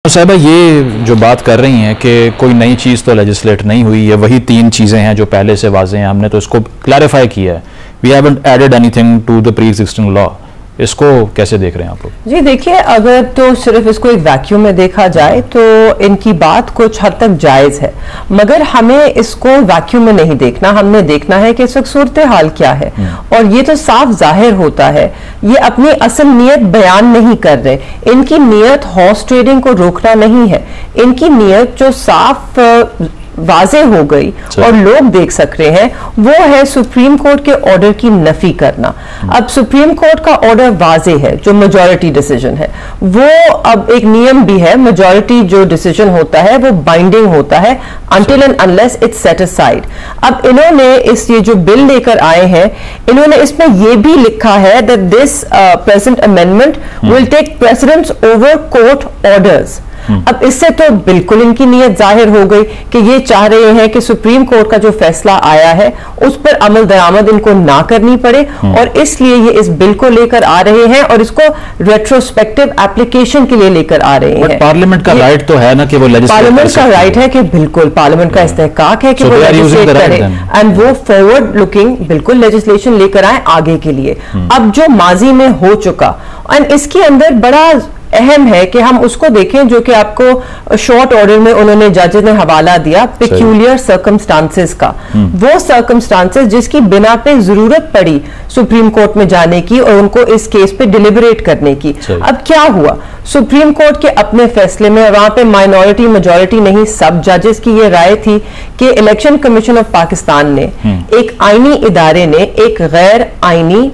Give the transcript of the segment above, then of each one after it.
तो साहिबा ये जो बात कर रही हैं कि कोई नई चीज़ तो लेजिस्लेट नहीं हुई है, वही 3 चीज़ें हैं जो पहले से वाजे हैं, हमने तो इसको क्लैरिफाई किया है, we haven't added anything to the pre existing law. इसको कैसे देख रहे हैं आप लोग? जी देखिए, अगर तो सिर्फ इसको एक वैक्यूम में देखा जाए तो इनकी बात कुछ हद तक जायज़ है, मगर हमें इसको वैक्यूम में नहीं देखना, हमने देखना है कि इस वक्त सूरत हाल क्या है। और ये तो साफ जाहिर होता है, ये अपनी असल नीयत बयान नहीं कर रहे। इनकी नीयत हॉर्स ट्रेडिंग को रोकना नहीं है, इनकी नीयत जो साफ वाज़े हो गई और लोग देख सक रहे हैं वो है सुप्रीम कोर्ट के ऑर्डर की नफी करना। अब सुप्रीम कोर्ट का ऑर्डर वाज़े है, जो मेजॉरिटी डिसीजन है, वो अब एक नियम भी है, मेजॉरिटी जो डिसीजन होता है वो बाइंडिंग होता है until and unless it's set aside। अब इन्होंने ये जो बिल लेकर आए हैं, इन्होंने इसमें ये भी लिखा है that this present amendment will take precedence over court orders। अब इससे तो बिल्कुल इनकी नीयत जाहिर हो गई कि ये चाह रहे हैं कि सुप्रीम कोर्ट का जो फैसला आया है उस पर अमल दरामद इनको ना करनी पड़े, और इसलिए ये इस बिल को लेकर आ रहे हैं और इसको रेट्रोस्पेक्टिव एप्लीकेशन के लिए लेकर आ रहे हैं। पार्लियामेंट का राइट तो है ना कि वो पार्लियामेंट का राइट है कि बिल्कुल पार्लियामेंट का इस्तेहकाक है कि वो लेजिस्लेट करे एंड वो फॉरवर्ड लुकिंग बिल्कुल लेजिस्लेशन लेकर आए आगे के लिए। अब जो माजी में हो चुका, एंड इसके अंदर बड़ा अहम है कि हम उसको देखें जो कि आपको शॉर्ट ऑर्डर में उन्होंने जजेस ने हवाला दिया, पेक्यूलियर सर्कमस्टांसेस का। वो सर्कमस्टांसेस जिसकी बिना पे जरूरत पड़ी सुप्रीम कोर्ट में जाने की और उनको इस केस पे डिलिबरेट करने की। अब क्या हुआ, सुप्रीम कोर्ट के अपने फैसले में वहां पे माइनॉरिटी मेजॉरिटी नहीं, सब जजेस की ये राय थी कि इलेक्शन कमीशन ऑफ पाकिस्तान ने एक आईनी इदारे ने एक गैर आईनी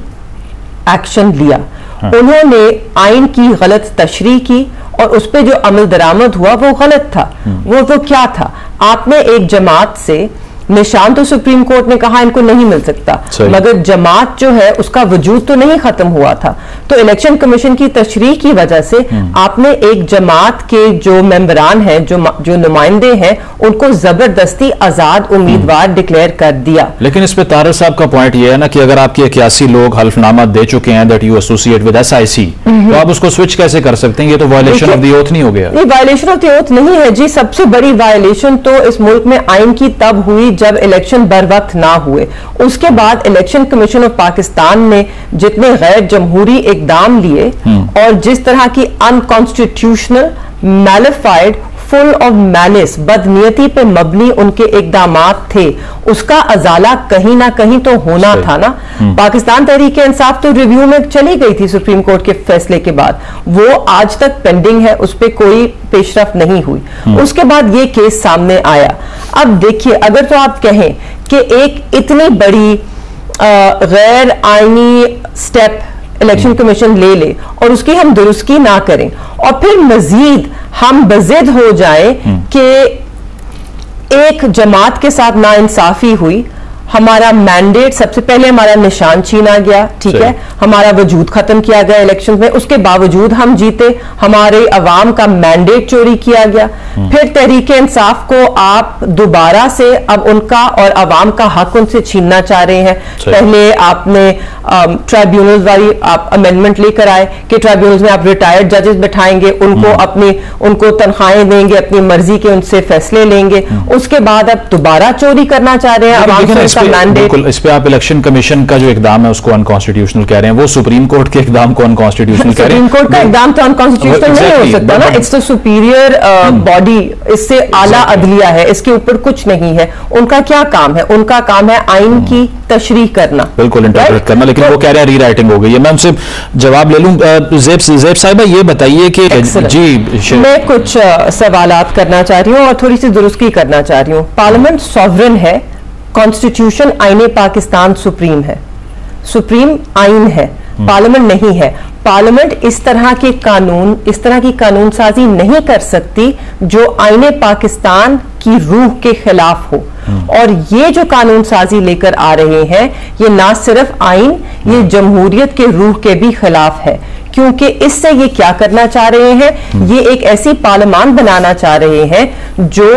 एक्शन लिया। उन्होंने आइन की गलत तशरीह की और उस पर जो अमल दरामद हुआ वो गलत था। वो क्या था, आपने एक जमात से निशान, तो सुप्रीम कोर्ट ने कहा इनको नहीं मिल सकता, मगर जमात जो है उसका वजूद तो नहीं खत्म हुआ था। तो इलेक्शन कमीशन की तशरीह की वजह से आपने एक जमात के जो मेंबरान हैं, जो नुमाइंदे हैं, उनको जबरदस्ती आजाद उम्मीदवार डिक्लेयर कर दिया। लेकिन इस पे तारर साहब का पॉइंट ये है ना कि अगर आपके 81 लोग हल्फनामा दे चुके हैं that you associate with SIC, तो आप उसको स्विच कैसे कर सकते हैं? ये तो वायलेशन ऑफ द ओथ नहीं हो गया? ये वायलेशन ऑफ द ओथ नहीं है जी। सबसे बड़ी वायलेशन तो इस मुल्क में आइन की तब हुई जब इलेक्शन बर वक्त ना हुए। उसके बाद इलेक्शन कमीशन ऑफ पाकिस्तान ने जितने गैर जमहूरी इकदाम लिए और जिस तरह की अनकॉन्स्टिट्यूशनल, मैलिफाइड, फुल ऑफ मैलिस, बदनीयती पे मबनी उनके इकदामात थे, उसका अजाला कहीं ना कहीं तो होना था ना। पाकिस्तान तहरीक इंसाफ तो रिव्यू में चली गई थी सुप्रीम कोर्ट के फैसले के बाद, वो आज तक पेंडिंग है, उस पर कोई पेशरफ नहीं हुई। उसके बाद ये केस सामने आया। अब देखिए, अगर तो आप कहें कि एक इतनी बड़ी गैर आईनी स्टेप इलेक्शन कमीशन ले ले और उसकी हम दुरुस्ती ना करें और फिर मजीद हम बजिद हो जाए कि एक जमात के साथ नाइंसाफी हुई, हमारा मैंडेट, सबसे पहले हमारा निशान छीना गया, ठीक है, हमारा वजूद खत्म किया गया इलेक्शन में, उसके बावजूद हम जीते, हमारे अवाम का मैंडेट चोरी किया गया। फिर तहरीक इंसाफ को आप दोबारा से अब उनका और अवाम का हक उनसे छीनना चाह रहे हैं। पहले आपने ट्राइब्यूनल वाली आप अमेंडमेंट लेकर आए कि ट्राइब्यूनल में आप रिटायर्ड जजेस बैठाएंगे, उनको तनख्वाहें देंगे, अपनी मर्जी के उनसे फैसले लेंगे। उसके बाद अब दोबारा चोरी करना चाह रहे हैं अवाम से। बिल्कुल, इस पे आप इलेक्शन कमीशन का जो इकदाम है उसको अनकॉन्स्टिट्यूशनल कह रहे हैं, वो सुप्रीम कोर्ट के इकदाम को अनकॉन्स्टिट्यूशनल कह रहे हैं। सुप्रीम कोर्ट का इकदाम तो अनकॉन्स्टिट्यूशनल नहीं हो सकता ना, इट्स द सुपीरियर बॉडी, इससे आला अदलिया है, इसके ऊपर कुछ नहीं है। उनका क्या काम है? उनका काम है आइन की तशरीह करना, बिल्कुल इंटरप्रेट करना। लेकिन वो कह रहे हैं रीराइटिंग हो गई है। मैं उनसे जवाब ले लूं। ज़ेब साहिबा, ये बताइए कि जी, मैं कुछ सवालात करना चाह रही हूँ और थोड़ी सी दुरुस्ती करना चाह रही हूँ। पार्लियामेंट सॉवरन है, कॉन्स्टिट्यूशन आईने पाकिस्तान सुप्रीम है, सुप्रीम आइन है, पार्लियामेंट नहीं है। पार्लियामेंट इस तरह की कानून साजी नहीं कर सकती जो आईने पाकिस्तान की रूह के खिलाफ हो। और ये जो कानून साजी लेकर आ रहे हैं, ये ना सिर्फ आइन, ये जमहूरियत के रूह के भी खिलाफ है। क्योंकि इससे ये क्या करना चाह रहे हैं, ये एक ऐसी पार्लियामान बनाना चाह रहे हैं जो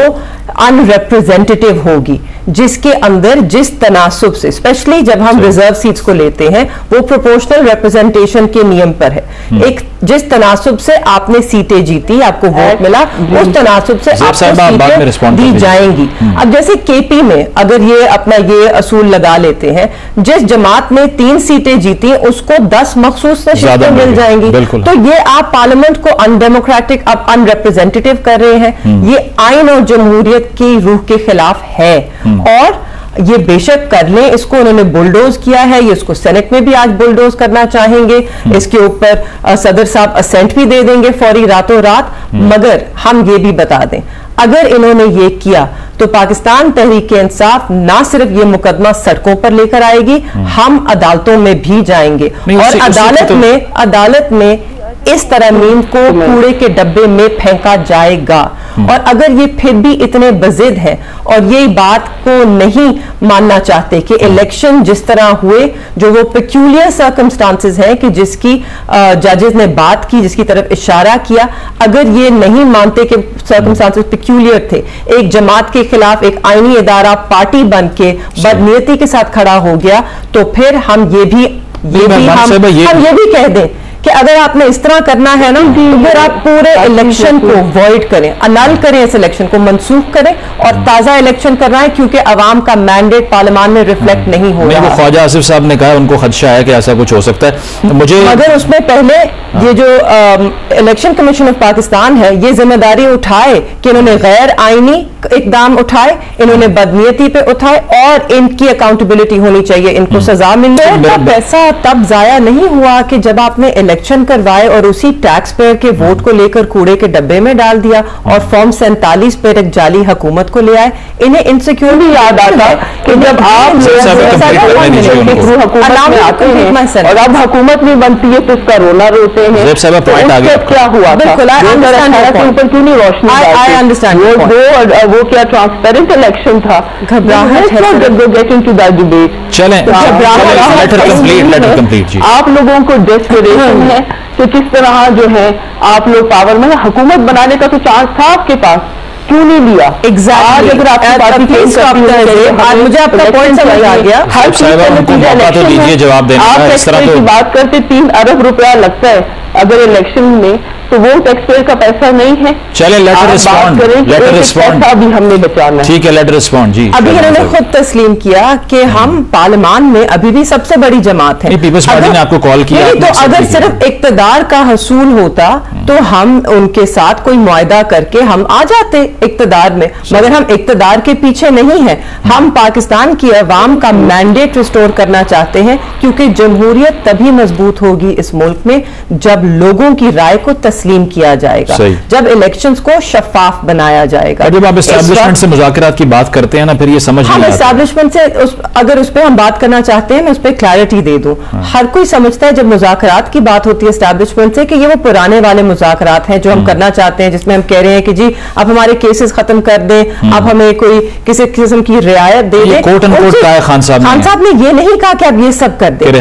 अनरिप्रेजेंटेटिव होगी, जिसके अंदर जिस तनासुब से, स्पेशली जब हम रिजर्व सीट्स को लेते हैं, वो प्रोपोर्शनल रिप्रेजेंटेशन के नियम पर है। एक जिस तनासुब से आपने सीटें जीती, आपको वोट मिला, उस तनासुब से आपको सीटें दी जाएंगी। अब जैसे केपी में अगर ये अपना ये असूल लगा लेते हैं, जिस जमात ने 3 सीटें जीती उसको 10 मखसूस नशिस्तें मिल जाएंगी, तो ये आप पार्लियामेंट को अनडेमोक्रेटिक, अब अनरिप्रेजेंटेटिव कर रहे हैं। ये आइन और जमहूरियत की रूह के खिलाफ है और ये बेशक कर लें, इसको उन्होंने बुलडोज किया है, ये इसको सेनेट में भी आज बुलडोज करना चाहेंगे, इसके ऊपर सदर साहब असेंट भी दे देंगे फौरी रातों रात। मगर हम ये भी बता दें, अगर इन्होंने ये किया तो पाकिस्तान तहरीक इंसाफ ना सिर्फ ये मुकदमा सड़कों पर लेकर आएगी, हम अदालतों में भी जाएंगे और अदालत में इस तरमीम को कूड़े के डब्बे में फेंका जाएगा। और अगर ये फिर भी इतने बजिद हैं और ये बात को नहीं मानना चाहते कि इलेक्शन जिस तरह हुए, जो वो पेक्यूलियर सर्कमस्टांसेस हैं कि जिसकी जजेस ने बात की, जिसकी तरफ इशारा किया, अगर ये नहीं मानते कि सर्कमस्टांसेस पेक्यूलियर थे, एक जमात के खिलाफ एक आईनी इदारा पार्टी बन के बदनीयती के साथ खड़ा हो गया, तो फिर हम ये भी कह दें कि अगर आपने इस तरह करना है ना, तो फिर आप पूरे इलेक्शन को वॉइड करें, अनल करें, इस इलेक्शन को मनसूख करें और ताजा इलेक्शन करना है, क्योंकि अवाम का मैंडेट पार्लियामान में रिफ्लेक्ट नहीं हो रहा। ख्वाजा आसिफ साहब ने कहा उनको खदशा है कि ऐसा कुछ हो सकता है। मुझे मगर उसमें पहले ये जो इलेक्शन कमीशन ऑफ पाकिस्तान है, ये जिम्मेदारी उठाए कि इन्होंने गैर आईनी इकदाम उठाए, इन्होंने बदनीयती पे उठाए और इनकी अकाउंटेबिलिटी होनी चाहिए, इनको सजा मिलनी है। पैसा तब जाया नहीं हुआ कि जब आपने इलेक्शन करवाए और उसी टैक्स पेयर के वोट को लेकर कूड़े के डब्बे में डाल दिया और फॉर्म 47 पर एक जाली हुकूमत को ले आए। इन्हें इनसिक्योर भी याद आता कि जब आप और अब हुकूमत नहीं बनती है तो उसका रोना रोते हैं, क्या हुआ था, ऊपर क्यों नहीं रोशनी, आई अंडरस्टैंड वो क्या ट्रांसपेरेंट इलेक्शन था, घबराहट है। चलें, आप लोगों को डेस्परेशन है कि किस तरह जो है आप लोग पावर में, हुकूमत बनाने का तो चांस था आपके पास, क्यों नहीं लिया? एग्जैक्टली। मुझे आपका पॉइंट समझ आ गया। हर चीज का नतीजा तो दीजिए, जवाब देने का। आप इस तरह की बात करते 3 अरब रुपया लगता है अगर इलेक्शन में, तो वो टैक्स पेयर का पैसा नहीं है। चले लेटर रिस्पॉन्ड भी हमने बचाना, ठीक है, लेटर रिस्पॉन्ड जी। अभी इन्होंने खुद तस्लीम किया कि हम पार्लियामान में अभी भी सबसे बड़ी जमात है। पीपल्स पार्टी ने आपको कॉल किया, तो अगर सिर्फ इक्तदार का हसूल होता तो हम उनके साथ कोई मुआहदा करके हम आ जाते इक्तदार में, मगर हम इक्तदार के पीछे नहीं है। हम पाकिस्तान की अवाम का मैंडेट रिस्टोर करना चाहते हैं, क्योंकि जमहूरियत तभी मजबूत होगी इस मुल्क में जब लोगों की राय को तस्लीम किया जाएगा, जब इलेक्शंस को शफाफ बनाया जाएगा। जब आप एस्टैब्लिशमेंट से मुज़ाकरात की बात करते हैं ना, फिर ये समझ नहीं आता। एस्टैब्लिशमेंट से अगर उस पर हम बात करना चाहते हैं, मैं उस पर क्लैरिटी दे दूं। हर कोई समझता है जब मुज़ाकरात की बात होती है एस्टैब्लिशमेंट से कि ये वो पुराने वाले मुज़ाकरात हैं जो हम करना चाहते हैं, जिसमें हम कह रहे हैं कि जी आप हमारे केसेस खत्म कर दें, आप हमें कोई किसी किस्म की रियायत दे दें। खान साहब ने ये नहीं कहा कि आप ये सब कर दें।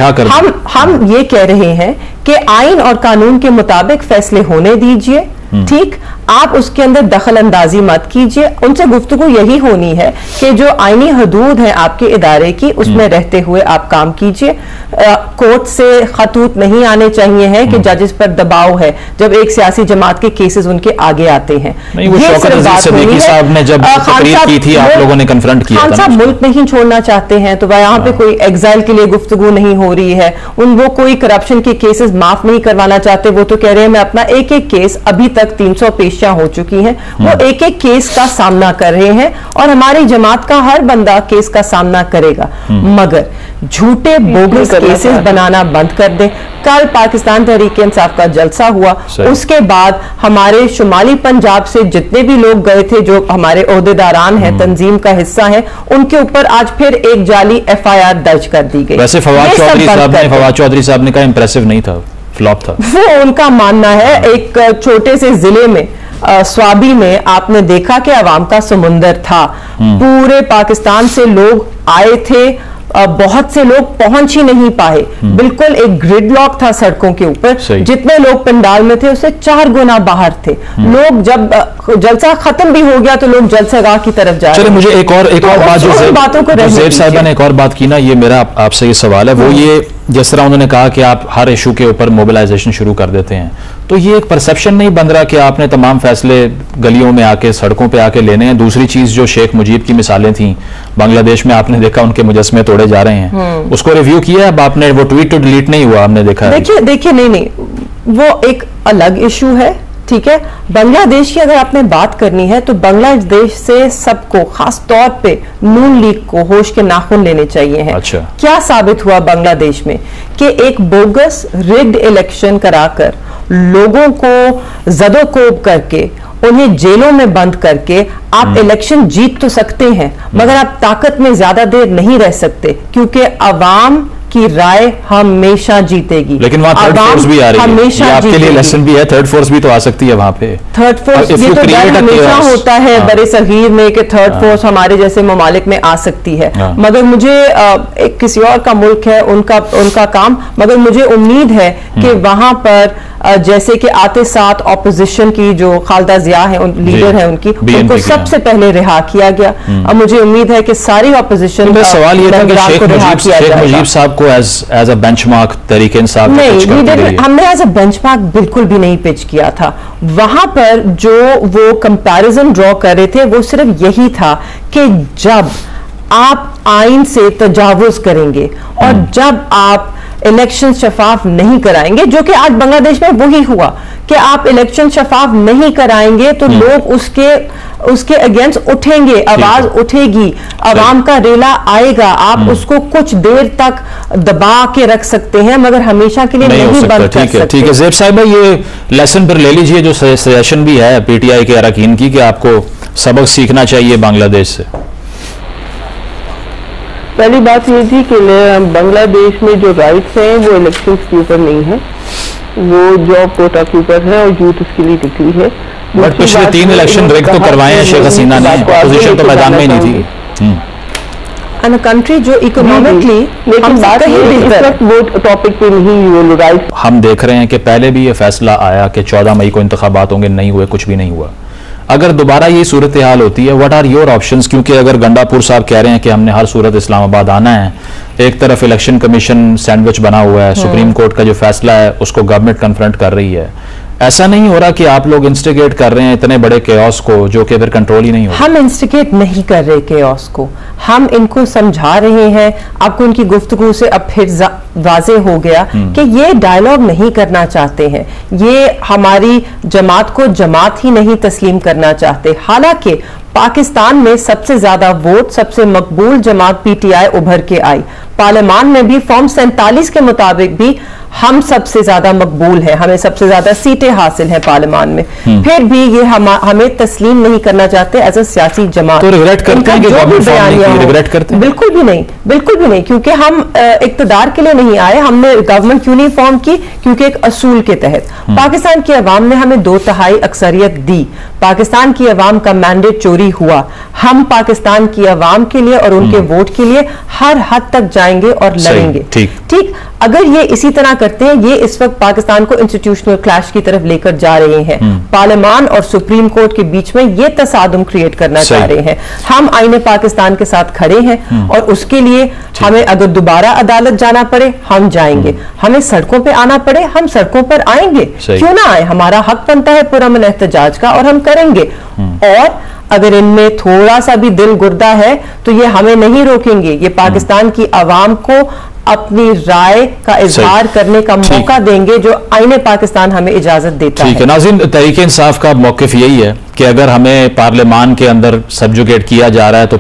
हम ये कह रहे हैं कि आइन और कानून के मुताबिक फैसले होने दीजिए, ठीक, आप उसके अंदर दखल अंदाजी मत कीजिए। उनसे गुफ्तगू यही होनी है कि जो आईनी हदूद है आपके इदारे की, उसमें रहते हुए आप काम कीजिए। कोर्ट से खतूत नहीं आने चाहिए हैं कि जजेस पर दबाव है जब एक सियासी जमात के केसेस उनके आगे आते हैं। साहब ने जब तकरीर की थी, आप लोगों ने कन्फ्रंट किया था। खान साहब मुल्क नहीं छोड़ना चाहते हैं, तो यहाँ पे कोई एग्जाइल के लिए गुफ्तगू नहीं हो रही है। वो कोई करप्शन के केसेस माफ नहीं करवाना चाहते। वो तो कह रहे हैं मैं अपना एक एक केस, अभी तक 300 पेशियां हो चुकी हैं, वो एक एक केस का सामना कर रहे हैं और हमारी जमात का हर बंदा केस का सामना करेगा। मगर झूठे बोगस केसेस बनाना बंद कर दें। कल पाकिस्तान तहरीक इंसाफ का जलसा हुआ, उसके बाद हमारे शुमाली पंजाब से जितने भी लोग गए थे, जो हमारे ओहदेदारान हैं, तंजीम का हिस्सा हैं, उनके ऊपर आज फिर एक जाली FIR दर्ज कर दी गई। वैसे फवाद चौधरी साहब ने कहा इंप्रेसिव नहीं था, फ्लॉप था। वो उनका मानना है। एक छोटे से जिले में स्वाबी में आपने देखा कि अवाम का समुंदर था, पूरे पाकिस्तान से लोग आए थे, बहुत से लोग पहुंच ही नहीं पाए, बिल्कुल एक ग्रिडलॉक था सड़कों के ऊपर। जितने लोग पंडाल में थे उससे 4 गुना बाहर थे लोग। जब जलसा खत्म भी हो गया तो लोग जलसागाह की तरफ जा रहे। चलिए मुझे एक और बात जो ज़ेब साहिबा ने एक और बात की ना, ये मेरा आपसे ये सवाल है, वो ये जिस तरह उन्होंने कहा कि आप हर इशू के ऊपर मोबिलाइजेशन शुरू कर देते हैं, तो ये एक परसेप्शन नहीं बन रहा कि आपने तमाम फैसले गलियों में आके सड़कों पे आके लेने हैं? दूसरी चीज जो शेख मुजीब की मिसालें थी बांग्लादेश में, आपने देखा उनके मुजस्मे तोड़े जा रहे हैं, उसको रिव्यू किया अब आपने? वो ट्वीट तो डिलीट नहीं हुआ, हमने देखा। देखिए नहीं, वो एक अलग इशू है, ठीक है। बांग्लादेश की अगर आपने बात करनी है तो बांग्लादेश से सबको, खास तौर पे नून लीग को होश के नाखून लेने चाहिए हैं। अच्छा। क्या साबित हुआ बांग्लादेश में कि एक बोगस रिग्ड इलेक्शन कराकर लोगों को जदोकोब करके उन्हें जेलों में बंद करके आप इलेक्शन जीत तो सकते हैं, मगर आप ताकत में ज्यादा देर नहीं रह सकते, क्योंकि अवाम की राय हमेशा जीतेगी। लेकिन वहां थर्ड फोर्स भी आ रही है, ये आपके लिए लेसन भी है, थर्ड फोर्स भी तो आ सकती है वहां पे। थर्ड फोर्स ये तो डर हमेशा होता है बड़े सगीर में कि थर्ड फोर्स हमारे जैसे ममालिक में आ सकती है, मगर मुझे एक किसी और का मुल्क है, उनका काम, मगर मुझे उम्मीद है कि वहां पर जैसे कि आते साथ ऑपोजिशन की जो खालदा जिया है, लीडर है उनकी, उनको सबसे पहले रिहा किया गया। अब मुझे उम्मीद है कि सारी ऑपोजिशन का सवाल ये था कि शेख मुजीब साहब को एज अ बेंचमार्क तरीके इंसाफ नहीं, हमने एज अ बेंचमार्क बिल्कुल भी नहीं पिच किया था। वहां पर जो वो कंपैरिजन ड्रॉ कर रहे थे वो सिर्फ यही था कि जब आप आइन से तजावुज करेंगे और जब आप इलेक्शन शफाफ नहीं कराएंगे, जो कि आज बांग्लादेश में वही हुआ कि आप इलेक्शन शफाफ नहीं कराएंगे तो लोग उसके अगेंस्ट उठेंगे, आवाज उठेगी, अवाम का रेला आएगा, आप उसको कुछ देर तक दबा के रख सकते हैं मगर हमेशा के लिए नहीं बंद कर सकते। ठीक है ज़ेब साहिबा, ये लेसन पर ले लीजिए जो सजेशन भी है पीटीआई के अरकान की कि आपको सबक सीखना चाहिए बांग्लादेश से। पहली बात ये थी कि बांग्लादेश में जो राइट्स हैं वो इलेक्शंस के ऊपर नहीं है, वो जॉब कोटा के ऊपर है और यूथ उसके लिए निकली है। बट पिछले 3 इलेक्शन रिग तो करवाए हैं शेख हसीना ने, पोजीशन तो मैदान में ही नहीं थी। एंड कंट्री जो इकोनॉमिकली, लेकिन बात वो टॉपिक पे नहीं वो राइट। हम देख रहे हैं कि पहले भी ये फैसला आया कि 14 मई को इंतखाबात होंगे, नहीं हुए, कुछ भी नहीं हुआ। अगर दोबारा ये सूरत हाल होती है, व्हाट आर योर ऑप्शंस? क्योंकि अगर गंडापुर साहब कह रहे हैं कि हमने हर सूरत इस्लामाबाद आना है, एक तरफ इलेक्शन कमीशन सैंडविच बना हुआ है, सुप्रीम कोर्ट का जो फैसला है उसको गवर्नमेंट कन्फ्रंट कर रही है, ऐसा नहीं हो रहा कि आप लोग इंस्टिगेट कर रहे हैं इतने बड़े केओस को जो कि फिर कंट्रोल ही नहीं हो? हम इंस्टिगेट नहीं कर रहे केओस को, हम इनको समझा रहे हैं। आपको इनकी गुफ्तगू से अब फिर वाजे हो गया कि ये डायलॉग नहीं करना चाहते हैं, ये हमारी जमात को जमात ही नहीं तस्लीम करना चाहते। हालांकि पाकिस्तान में सबसे ज्यादा वोट, सबसे मकबूल जमात पीटीआई उभर के आई, पार्लियामान में भी फॉर्म 47 के मुताबिक भी हम सबसे ज्यादा मकबूल हैं, हमें सबसे ज्यादा सीटें हासिल हैं पार्लियामान में, फिर भी ये हमें तस्लीम नहीं करना चाहते एज अ सियासी जमात। तो रिग्रेट करते हैं कि रिग्रेट करते हैं? बिल्कुल भी नहीं, बिल्कुल भी नहीं, क्योंकि हम इक्तदार के लिए नहीं आए, हमने गवर्नमेंट क्यों नहीं फॉर्म की? क्योंकि एक असूल के तहत पाकिस्तान की अवाम ने हमें 2/3 अक्सरियत दी, पाकिस्तान की अवाम का मैंडेट चोरी हुआ, हम पाकिस्तान की अवाम के लिए और उनके वोट के लिए हर हद तक जाएंगे और लड़ेंगे। ठीक, अगर ये इसी तरह करते हैं, ये इस वक्त पाकिस्तान को इंस्टीट्यूशनल क्लैश की तरफ लेकर जा रहे हैं, पार्लियामान और सुप्रीम कोर्ट के बीच में ये तसादुम क्रिएट करना चाह रहे हैं। हम आईने पाकिस्तान के साथ खड़े हैं और उसके लिए हमें अगर दोबारा अदालत जाना पड़े हम जाएंगे, हमें सड़कों पे आना पड़े हम सड़कों पर आएंगे, क्यों ना आए, हमारा हक बनता है पुरअमन एहतजाज का और हम करेंगे। और अगर इनमें थोड़ा सा भी दिल गुर्दा है तो ये हमें नहीं रोकेंगे, ये पाकिस्तान की आवाम को अपनी राय का इजहार करने का मौका देंगे जो आईने पाकिस्तान हमें इजाजत देता है। ठीक है नाज़रीन, तहरीक इंसाफ का मौक़िफ़ यही है कि अगर हमें पार्लियामान के अंदर सब्जुगेट किया जा रहा है तो